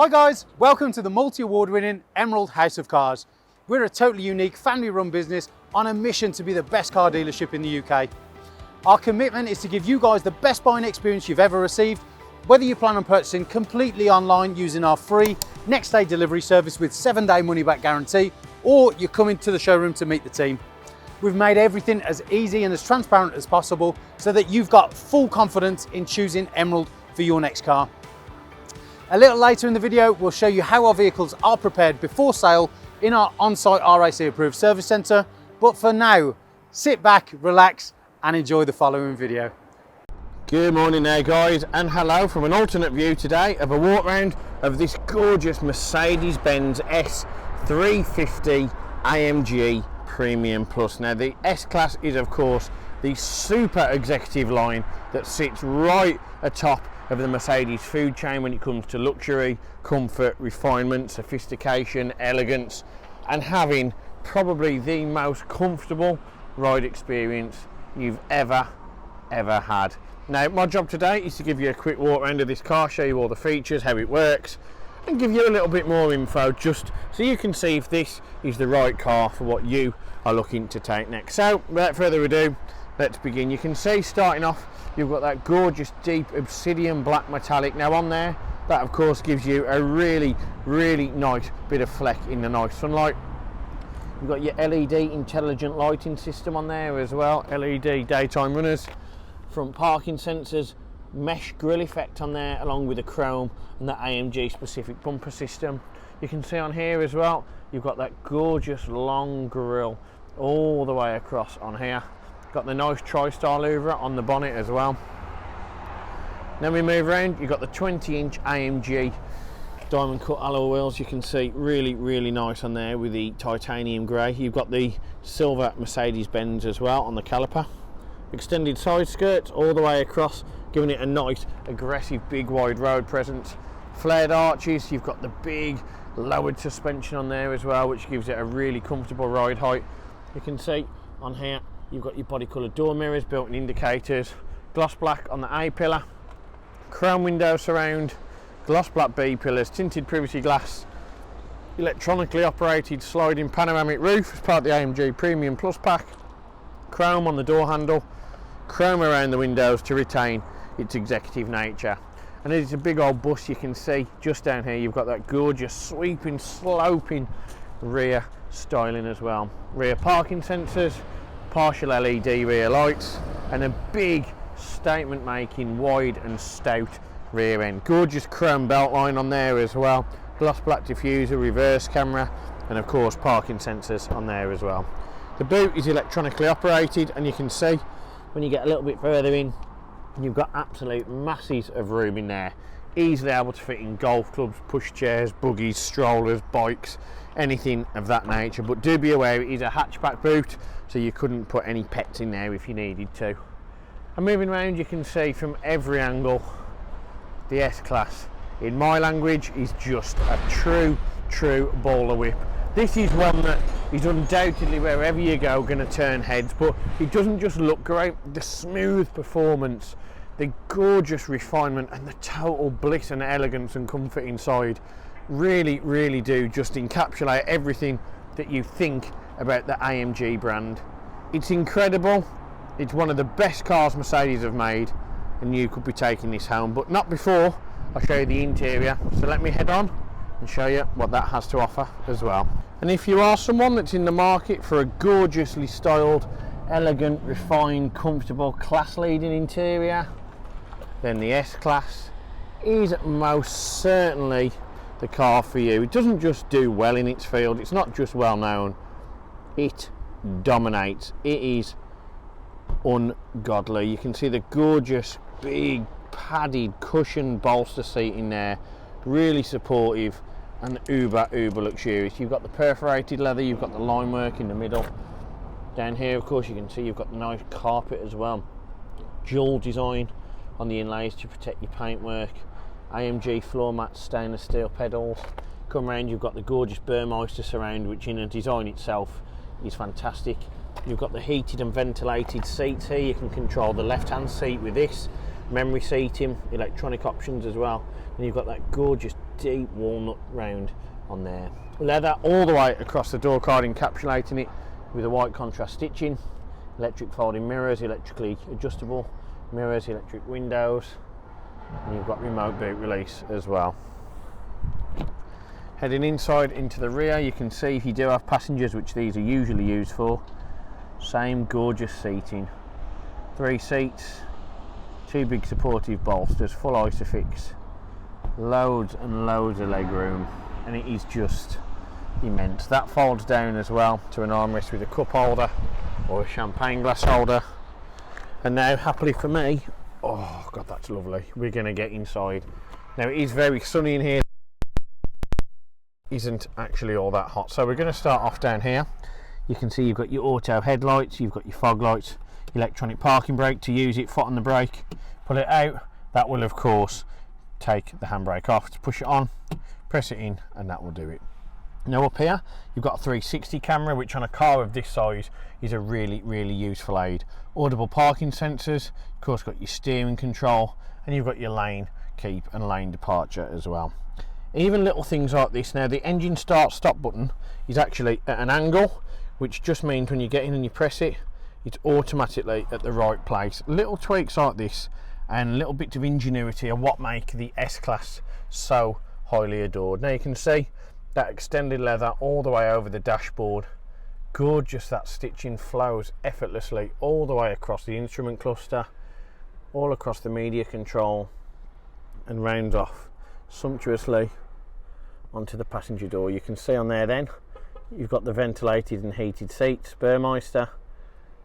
Hi guys, welcome to the multi-award winning Emerald House of Cars. We're a totally unique family run business on a mission to be the best car dealership in the UK. Our commitment is to give you guys the best buying experience you've ever received, whether you plan on purchasing completely online using our free next day delivery service with 7-day money back guarantee, or you're coming to the showroom to meet the team. We've made everything as easy and as transparent as possible so that you've got full confidence in choosing Emerald for your next car. A little later in the video, we'll show you how our vehicles are prepared before sale in our on-site RAC approved service centre. But for now, sit back, relax and enjoy the following video. Good morning there guys, and hello from an alternate view today of a walk round of this gorgeous Mercedes-Benz S350 AMG Premium Plus. Now the S-Class is of course the super executive line that sits right atop of the Mercedes food chain when it comes to luxury, comfort, refinement, sophistication, elegance, and having probably the most comfortable ride experience you've ever had. Now my job today is to give you a quick walk around of this car, show you all the features, how it works, and give you a little bit more info just so you can see if this is the right car for what you are looking to take next. So without further ado, let's begin. You can see starting off you've got that gorgeous deep Obsidian black metallic. Now on there, that of course gives you a really nice bit of fleck in the nice sunlight. You've got your LED intelligent lighting system on there as well, LED daytime runners, front parking sensors, mesh grille effect on there along with the chrome and the AMG specific bumper system. You can see on here as well you've got that gorgeous long grille all the way across on here. Got the nice tri-star louver on the bonnet as well. Then we move around, you've got the 20-inch AMG diamond cut alloy wheels. You can see really nice on there with the titanium grey. You've got the silver Mercedes-Benz as well on the caliper. Extended side skirts all the way across, giving it a nice aggressive big wide road presence. Flared arches, you've got the big lowered suspension on there as well, which gives it a really comfortable ride height. You can see on here you've got your body coloured door mirrors, built-in indicators, gloss black on the A pillar, chrome window surround, gloss black B pillars, tinted privacy glass, electronically operated sliding panoramic roof as part of the AMG Premium Plus pack, chrome on the door handle, chrome around the windows to retain its executive nature. And it's a big old bus. You can see just down here you've got that gorgeous sweeping sloping rear styling as well. Rear parking sensors, partial LED rear lights, and a big statement making wide and stout rear end. Gorgeous chrome belt line on there as well, gloss black diffuser, reverse camera, and of course parking sensors on there as well. The boot is electronically operated, and you can see when you get a little bit further in you've got absolute masses of room in there, easily able to fit in golf clubs, push chairs, buggies, strollers, bikes, anything of that nature. But do be aware it is a hatchback boot, so you couldn't put any pets in there if you needed to. And moving around you can see from every angle the S-Class, in my language, is just a true bowler whip. This is one that is undoubtedly, wherever you go, going to turn heads, but it doesn't just look great. The smooth performance, the gorgeous refinement, and the total bliss and elegance and comfort inside really do just encapsulate everything that you think about the AMG brand. It's incredible. It's one of the best cars Mercedes have made, and you could be taking this home, but not before I show you the interior. So let me head on and show you what that has to offer as well. And if you are someone that's in the market for a gorgeously styled, elegant, refined, comfortable, class-leading interior, then the S-Class is most certainly the car for you. It doesn't just do well in its field, it's not just well known, it dominates. It is ungodly. You can see the gorgeous big padded cushioned bolster seat in there, really supportive and uber luxurious. You've got the perforated leather, you've got the line work in the middle. Down here of course you can see you've got the nice carpet as well, jewel design on the inlays to protect your paintwork, AMG floor mats, stainless steel pedals. Come round, you've got the gorgeous Burmeister surround, which in a design itself is fantastic. You've got the heated and ventilated seats here. You can control the left hand seat with this, memory seating, electronic options as well, and you've got that gorgeous deep walnut round on there. Leather all the way across the door card, encapsulating it with a white contrast stitching. Electric folding mirrors, electrically adjustable mirrors, electric windows, and you've got remote boot release as well. Heading inside into the rear, you can see if you do have passengers, which these are usually used for, same gorgeous seating. 3 seats, 2 big supportive bolsters, full ISOFIX, loads and loads of leg room, and it is just immense. That folds down as well to an armrest with a cup holder or a champagne glass holder. And now, happily for me, oh god, that's lovely, we're going to get inside. Now, it is very sunny in here, isn't actually all that hot, so we're going to start off down here. You can see you've got your auto headlights, you've got your fog lights, electronic parking brake to use it, foot on the brake, pull it out, that will of course take the handbrake off. To push it on, press it in, and that will do it. Now up here you've got a 360 camera, which on a car of this size is a really useful aid. Audible parking sensors, of course got your steering control, and you've got your lane keep and lane departure as well. Even little things like this. Now the engine start stop button is actually at an angle, which just means when you get in and you press it, it's automatically at the right place. Little tweaks like this and little bits of ingenuity are what make the S-Class so highly adored. Now you can see that extended leather all the way over the dashboard. Gorgeous, that stitching flows effortlessly all the way across the instrument cluster, all across the media control, and rounds off sumptuously onto the passenger door. You can see on there then you've got the ventilated and heated seats, Burmeister,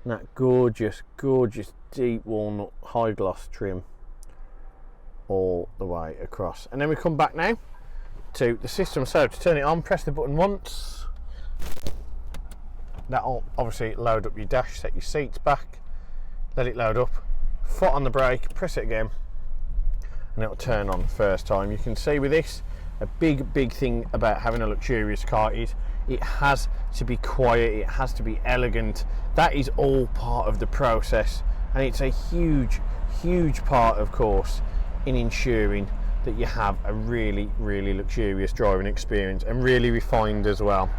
and that gorgeous deep walnut high gloss trim all the way across. And then we come back now to the system. So to turn it on, press the button once, that'll obviously load up your dash, set your seats back, let it load up, foot on the brake, press it again, and it'll turn on the first time. You can see with this, a big thing about having a luxurious car is it has to be quiet, it has to be elegant. That is all part of the process, and it's a huge part, of course, in ensuring that you have a really luxurious driving experience, and really refined as well.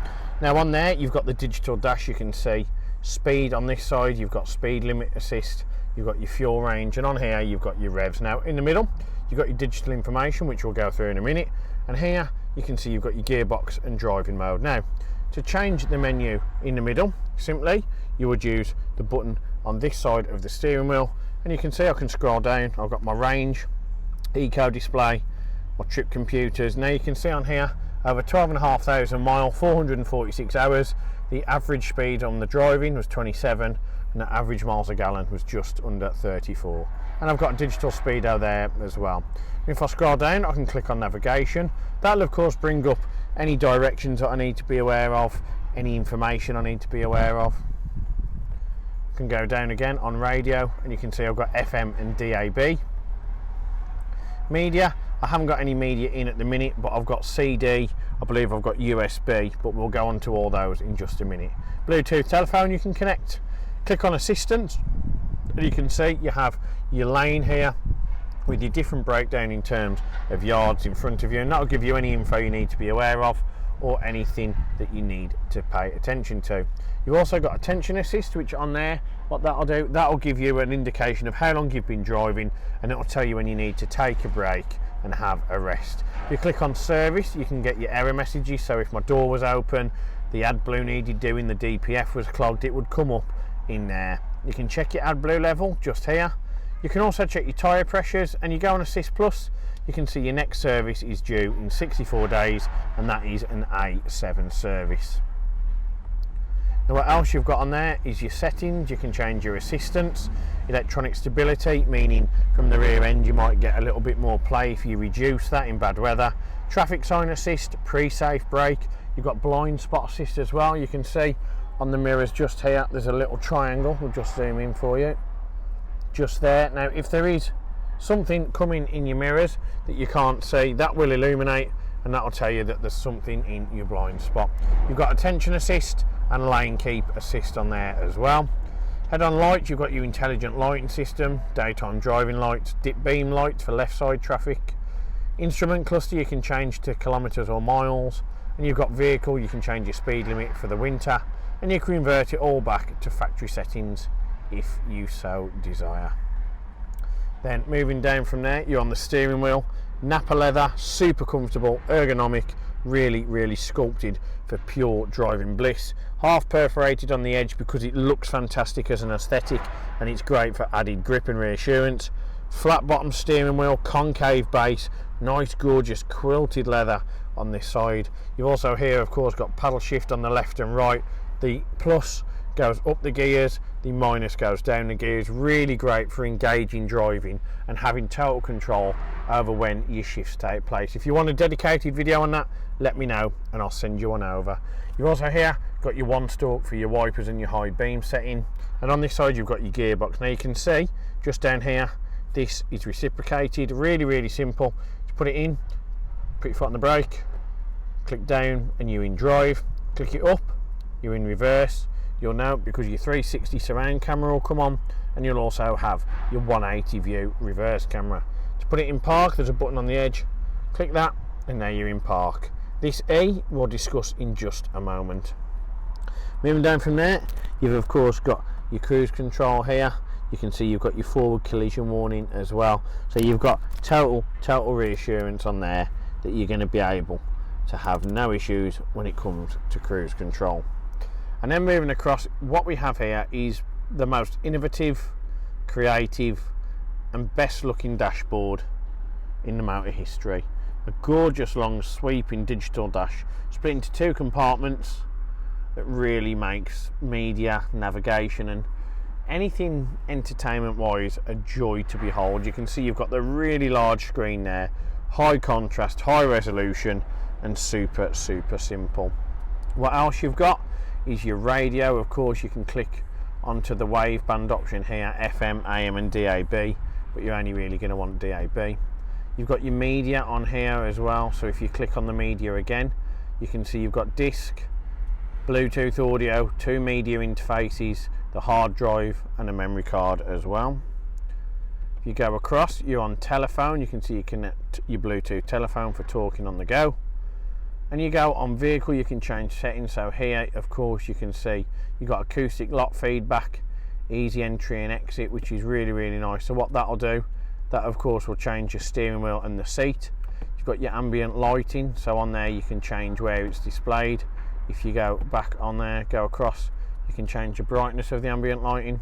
Now on there you've got the digital dash. You can see speed on this side, you've got speed limit assist, you've got your fuel range, and on here you've got your revs. Now in the middle you've got your digital information, which we'll go through in a minute, and here you can see you've got your gearbox and driving mode. Now to change the menu in the middle, simply you would use the button on this side of the steering wheel, and you can see I can scroll down. I've got my range, eco display, my trip computers. Now you can see on here over 12,500 miles, 446 hours. The average speed on the driving was 27, and the average miles a gallon was just under 34. And I've got a digital speedo there as well. If I scroll down, I can click on navigation. That'll of course bring up any directions that I need to be aware of, any information I need to be aware of. I can go down again on radio, and you can see I've got FM and DAB. Media, I haven't got any media in at the minute, but I've got CD, I believe I've got USB, but we'll go on to all those in just a minute. Bluetooth telephone you can connect. Click on assistance, and you can see you have your lane here with your different breakdown in terms of yards in front of you, and that'll give you any info you need to be aware of or anything that you need to pay attention to. You've also got attention assist, which on there, what that'll do, that'll give you an indication of how long you've been driving, and it'll tell you when you need to take a break and have a rest. If you click on service, you can get your error messages. So if my door was open, the AdBlue needed doing, the DPF was clogged, it would come up in there. You can check your AdBlue level just here. You can also check your tyre pressures, and you go on Assist Plus, you can see your next service is due in 64 days, and that is an A7 service. Now what else you've got on there is your settings. You can change your assistance, electronic stability, meaning from the rear end you might get a little bit more play if you reduce that in bad weather. Traffic sign assist, pre-safe brake. You've got blind spot assist as well. You can see on the mirrors just here there's a little triangle. We'll just zoom in for you, just there. Now if there is something coming in your mirrors that you can't see, that will illuminate, and that'll tell you that there's something in your blind spot. You've got attention assist and lane keep assist on there as well. Head-on lights, you've got your intelligent lighting system, daytime driving lights, dip beam lights for left side traffic, Instrument cluster you can change to kilometers or miles, and you've got vehicle, you can change your speed limit for the winter, and you can convert it all back to factory settings if you so desire. Then moving down from there, you're on the steering wheel. Nappa leather, super comfortable, ergonomic, really sculpted for pure driving bliss. Half perforated on the edge because it looks fantastic as an aesthetic, and it's great for added grip and reassurance. Flat bottom steering wheel, concave base, nice gorgeous quilted leather on this side. You've also here of course got paddle shift on the left and right. The plus goes up the gears, the minus goes down the gears. Really great for engaging driving and having total control over when your shifts take place. If you want a dedicated video on that, let me know and I'll send you one over. You've also here got your one stalk for your wipers and your high beam setting, and on this side you've got your gearbox. Now you can see just down here, this is reciprocated. Really simple. Just put it in, put your foot on the brake, click down and you're in drive. Click it up, you're in reverse. You'll know because your 360 surround camera will come on, and you'll also have your 180 view reverse camera. To put it in park, there's a button on the edge. Click that and now you're in park. This E we'll discuss in just a moment. Moving down from there, you've of course got your cruise control here. You can see you've got your forward collision warning as well, so you've got total reassurance on there that you're going to be able to have no issues when it comes to cruise control. And then moving across, what we have here is the most innovative, creative and best looking dashboard in the motor history. A gorgeous long sweeping digital dash split into two compartments that really makes media, navigation and anything entertainment wise a joy to behold. You can see you've got the really large screen there, high contrast, high resolution and super simple. What else you've got is your radio. Of course you can click onto the wave band option here, FM, AM and DAB, but you're only really going to want DAB. You've got your media on here as well, so if you click on the media again, you can see you've got disc, Bluetooth audio, two media interfaces, the hard drive and a memory card as well. If you go across, you're on telephone. You can see you connect your Bluetooth telephone for talking on the go. And you go on vehicle, you can change settings. So here of course you can see you've got acoustic lock feedback, easy entry and exit, which is really nice. So what that'll do, that of course will change your steering wheel and the seat. You've got your ambient lighting, so on there you can change where it's displayed. If you go back on there, go across, you can change the brightness of the ambient lighting.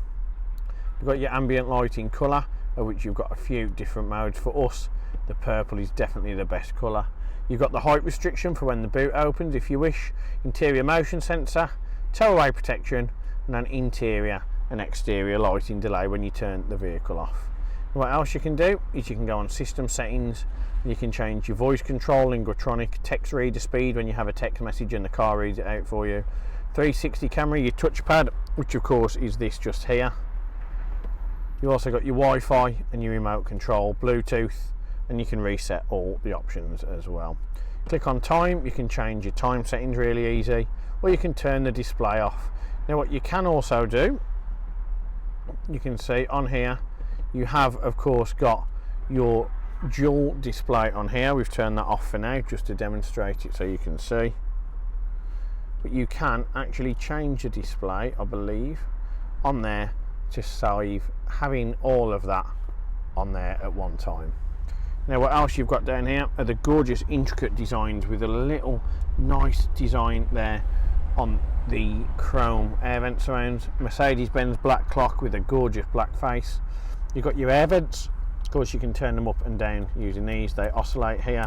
You've got your ambient lighting colour, of which you've got a few different modes. For us, the purple is definitely the best colour. You've got the height restriction for when the boot opens if you wish, interior motion sensor, tow-away protection and an interior and exterior lighting delay when you turn the vehicle off. And what else you can do is you can go on system settings and you can change your voice control, linguatronic, text reader speed when you have a text message and the car reads it out for you, 360 camera, your touchpad, which of course is this just here. You've also got your Wi-Fi and your remote control, Bluetooth, and you can reset all the options as well. Click on time, you can change your time settings really easy, or you can turn the display off. Now what you can also do, you can see on here you have of course got your dual display on here. We've turned that off for now just to demonstrate it so you can see, but you can actually change the display, I believe, on there to save having all of that on there at one time. Now what else you've got down here are the gorgeous intricate designs with a little nice design there on the chrome air vent surrounds, Mercedes-Benz black clock with a gorgeous black face. You've got your air vents, of course you can turn them up and down using these, they oscillate here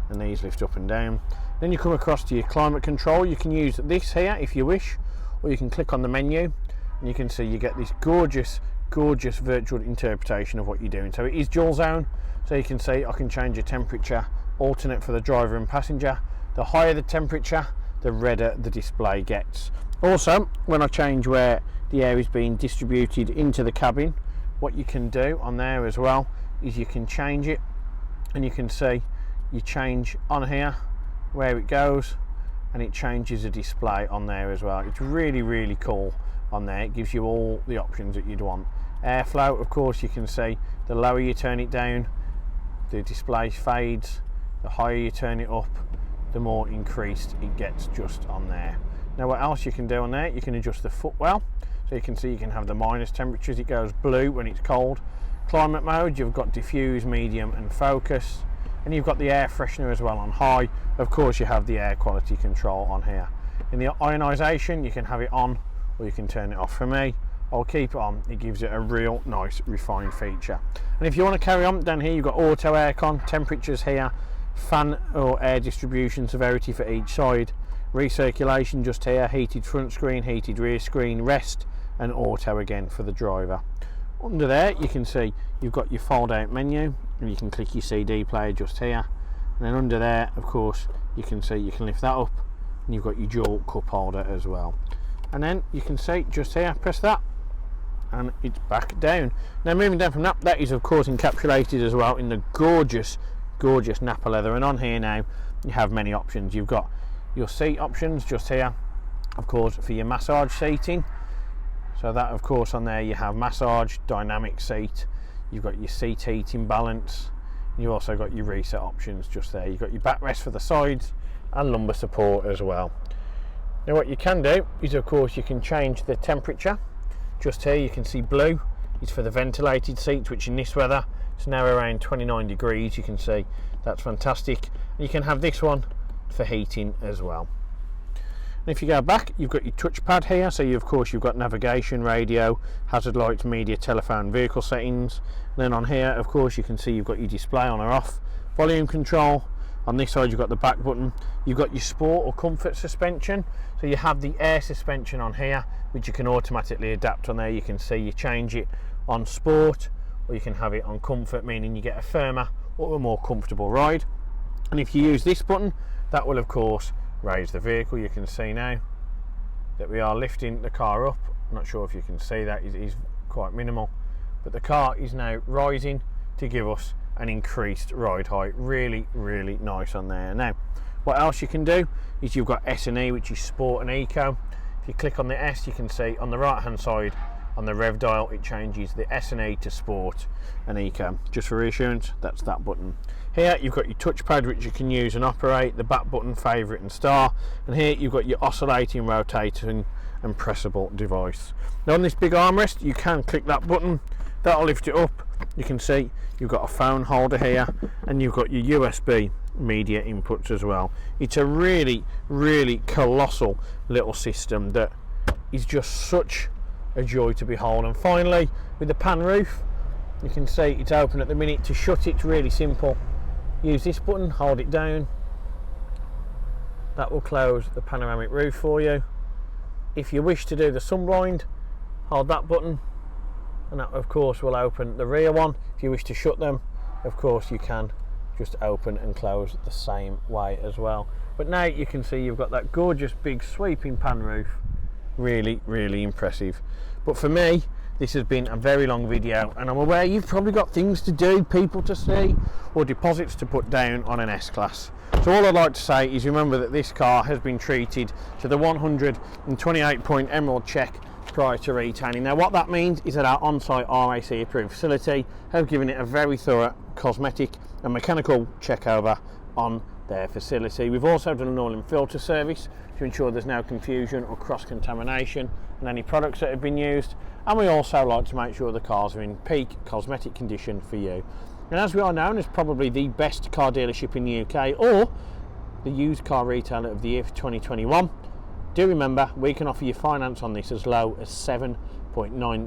and these lift up and down. Then you come across to your climate control. You can use this here if you wish, or you can click on the menu and you can see you get this gorgeous virtual interpretation of what you're doing. So it is dual zone, so you can see I can change the temperature, alternate for the driver and passenger. The higher the temperature, the redder the display gets. Also, when I change where the air is being distributed into the cabin, what you can do on there as well is you can change it, and you can see you change on here where it goes and it changes the display on there as well. It's really cool on there. It gives you all the options that you'd want. Airflow, of course, you can see the lower you turn it down, the display fades, The higher you turn it up, the more increased it gets just on there. Now what else you can do on there, you can adjust the footwell. So you can see you can have the minus temperatures, it goes blue when it's cold. Climate mode, you've got diffuse, medium and focus. And you've got the air freshener as well on high. Of course you have the air quality control on here. In the ionisation, you can have it on or you can turn it off. For me, I'll keep it on. It gives it a real nice refined feature. And if you want to carry on, down here you've got auto aircon, temperatures here, fan or air distribution severity for each side, recirculation just here, heated front screen, heated rear screen, rest and auto again for the driver. Under there you can see you've got your fold out menu and you can click your CD player just here, and then under there of course you can see you can lift that up and you've got your dual cup holder as well. And then you can see just here, press that and it's back down. Now moving down from that, that is of course encapsulated as well in the gorgeous Napa leather, and on here now you have many options. You've got your seat options just here, of course, for your massage seating. So that of course on there you have massage, dynamic seat, you've got your seat heating balance, you've also got your reset options just there. You've got your backrest for the sides and lumbar support as well. Now what you can do is of course you can change the temperature. Just here you can see blue is for the ventilated seats, which in this weather it's now around 29 degrees. You can see that's fantastic. And you can have this one for heating as well. And if you go back, you've got your touchpad here, so of course you've got navigation, radio, hazard lights, media, telephone, vehicle settings. And then on here of course you can see you've got your display on or off, volume control. On this side you've got the back button, you've got your sport or comfort suspension, so you have the air suspension on here which you can automatically adapt on there. You can see you change it on sport or you can have it on comfort, meaning you get a firmer or a more comfortable ride. And if you use this button, that will of course raise the vehicle. You can see now that we are lifting the car up. I'm not sure if you can see that, it is quite minimal, but the car is now rising to give us an increased ride height. Really nice on there. Now what else you can do is you've got S&E, which is sport and eco. If you click on the S, you can see on the right hand side on the rev dial it changes the S&E to sport and eco. Just for reassurance, that's that button. Here you've got your touchpad which you can use and operate, the back button, favourite and star, and here you've got your oscillating, rotating and pressable device. Now on this big armrest you can click that button, that'll lift it up. You can see you've got a phone holder here and you've got your USB media inputs as well. It's a really colossal little system that is just such a joy to behold. And finally, with the pan roof, you can see it's open at the minute. To shut it's really simple. Use this button, hold it down, that will close the panoramic roof for you. If you wish to do the sunblind, hold that button and that of course will open the rear one. If you wish to shut them, of course you can just open and close the same way as well. But now you can see you've got that gorgeous big sweeping pan roof. Really impressive. But for me, this has been a very long video and I'm aware you've probably got things to do, people to see or deposits to put down on an S-Class. So all I'd like to say is remember that this car has been treated to the 128 point Emerald check prior to retailing. Now what that means is that our on-site RAC approved facility have given it a very thorough cosmetic and mechanical check over on their facility. We've also done an oil filter service to ensure there's no confusion or cross-contamination in any products that have been used, and we also like to make sure the cars are in peak cosmetic condition for you. And as we are known as probably the best car dealership in the UK or the used car retailer of the year for 2021, do remember we can offer you finance on this as low as 7.9%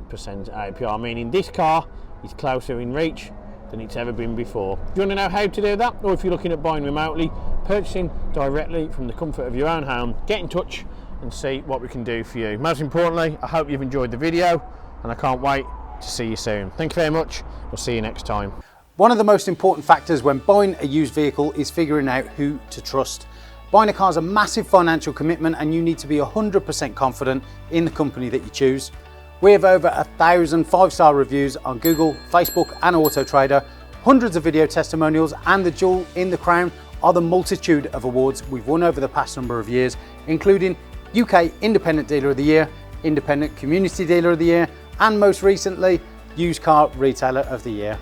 APR, meaning this car is closer in reach than it's ever been before. If you want to know how to do that, or if you're looking at buying remotely, purchasing directly from the comfort of your own home, get in touch and see what we can do for you. Most importantly, I hope you've enjoyed the video and I can't wait to see you soon. Thank you very much. We'll see you next time. One of the most important factors when buying a used vehicle is figuring out who to trust. Buying a car is a massive financial commitment and you need to be 100% confident in the company that you choose. We have over 1,000 5-star reviews on Google, Facebook and Auto Trader, hundreds of video testimonials, and the jewel in the crown are the multitude of awards we've won over the past number of years, including UK Independent Dealer of the Year, Independent Community Dealer of the Year, and most recently, Used Car Retailer of the Year.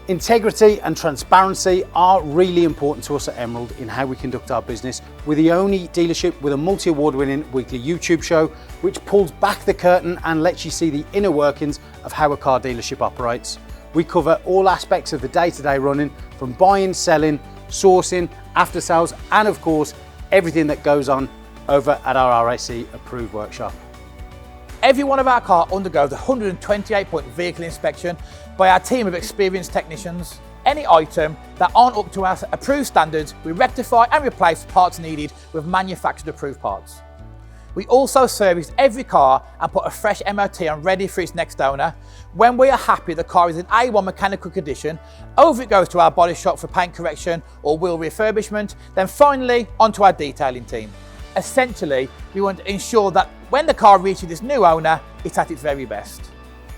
Integrity and transparency are really important to us at Emerald in how we conduct our business. We're the only dealership with a multi-award winning weekly YouTube show which pulls back the curtain and lets you see the inner workings of how a car dealership operates. We cover all aspects of the day-to-day running, from buying, selling, sourcing, after sales, and of course everything that goes on over at our RAC approved workshop. Every one of our cars undergoes a 128-point vehicle inspection by our team of experienced technicians. Any item that aren't up to our approved standards, we rectify and replace parts needed with manufactured approved parts. We also service every car and put a fresh MOT on ready for its next owner. When we are happy the car is in A1 mechanical condition, over it goes to our body shop for paint correction or wheel refurbishment, then finally onto our detailing team. Essentially, we want to ensure that when the car reaches its new owner, it's at its very best.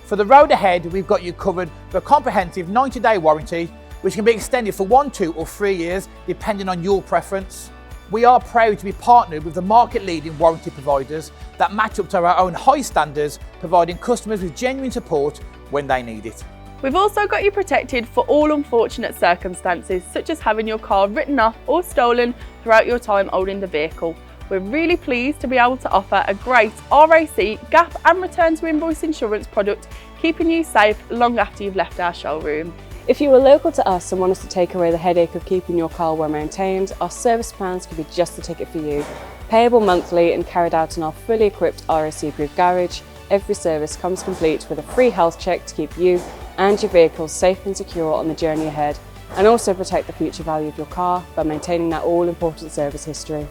For the road ahead, we've got you covered with a comprehensive 90-day warranty, which can be extended for 1, 2 or 3 years, depending on your preference. We are proud to be partnered with the market-leading warranty providers that match up to our own high standards, providing customers with genuine support when they need it. We've also got you protected for all unfortunate circumstances, such as having your car written off or stolen throughout your time owning the vehicle. We're really pleased to be able to offer a great RAC, gap and return to invoice insurance product, keeping you safe long after you've left our showroom. If you are local to us and want us to take away the headache of keeping your car well maintained, our service plans could be just the ticket for you. Payable monthly and carried out in our fully equipped RAC approved garage, every service comes complete with a free health check to keep you and your vehicle safe and secure on the journey ahead, and also protect the future value of your car by maintaining that all-important service history.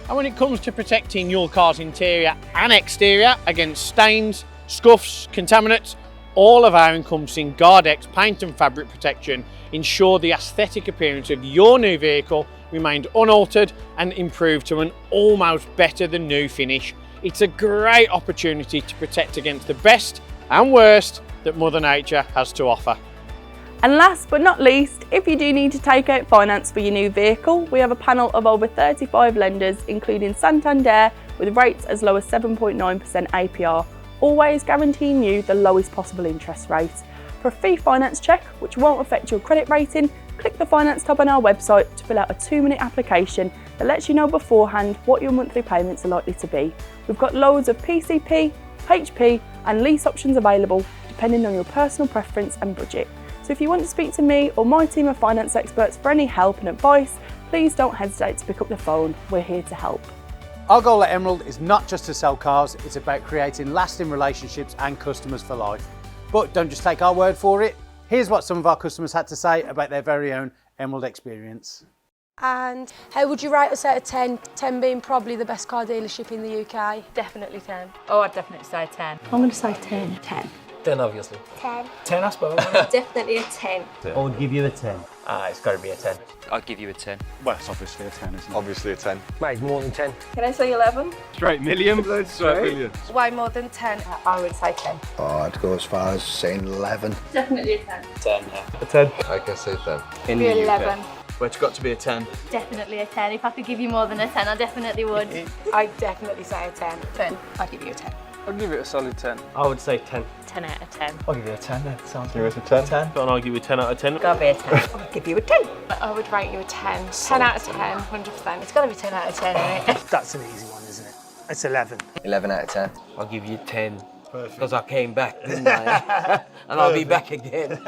And when it comes to protecting your car's interior and exterior against stains, scuffs, contaminants, all of our encompassing Guardex paint and fabric protection ensure the aesthetic appearance of your new vehicle remained unaltered and improved to an almost better than new finish. It's a great opportunity to protect against the best and worst that Mother Nature has to offer. And last but not least, if you do need to take out finance for your new vehicle, we have a panel of over 35 lenders, including Santander, with rates as low as 7.9% APR, always guaranteeing you the lowest possible interest rate. For a free finance check, which won't affect your credit rating, click the finance tab on our website to fill out a 2-minute application that lets you know beforehand what your monthly payments are likely to be. We've got loads of PCP, HP and lease options available depending on your personal preference and budget. So if you want to speak to me or my team of finance experts for any help and advice, please don't hesitate to pick up the phone. We're here to help. Our goal at Emerald is not just to sell cars, it's about creating lasting relationships and customers for life. But don't just take our word for it. Here's what some of our customers had to say about their very own Emerald experience. And how would you rate us out of 10? 10 being probably the best car dealership in the UK. Definitely 10. Oh, I'd definitely say 10. I'm going to say 10. 10. 10 obviously. 10. 10 I suppose. Definitely a 10. I would give you a 10. It's got to be a 10. I'd give you a 10. Well, it's obviously a 10, isn't it? Obviously a 10. Mate, more than 10. Can I say 11? Straight millions. Straight millions. Way more than 10. I would say 10. Oh, I'd go as far as saying 11. Definitely a 10. 10, yeah. A 10. I can say 10. In the 11. But it's got to be a 10. Definitely a 10. If I could give you more than a 10, I definitely would. I'd definitely say a 10. 10. I'd give you a 10. I'd give it a solid 10. I would say 10. 10 out of 10. I'll give you a 10 then. Sounds Give us a 10. 10. And I'll give you a 10 out of 10. Gotta be a 10. I'd give you a 10. I would rate you a 10. 10 out of 10, 100%. It's gotta be 10 out of 10, isn't it? That's an easy one, isn't it? It's 11. 11 out of 10. I'll give you 10. Because I came back, didn't I? And I'll be back again.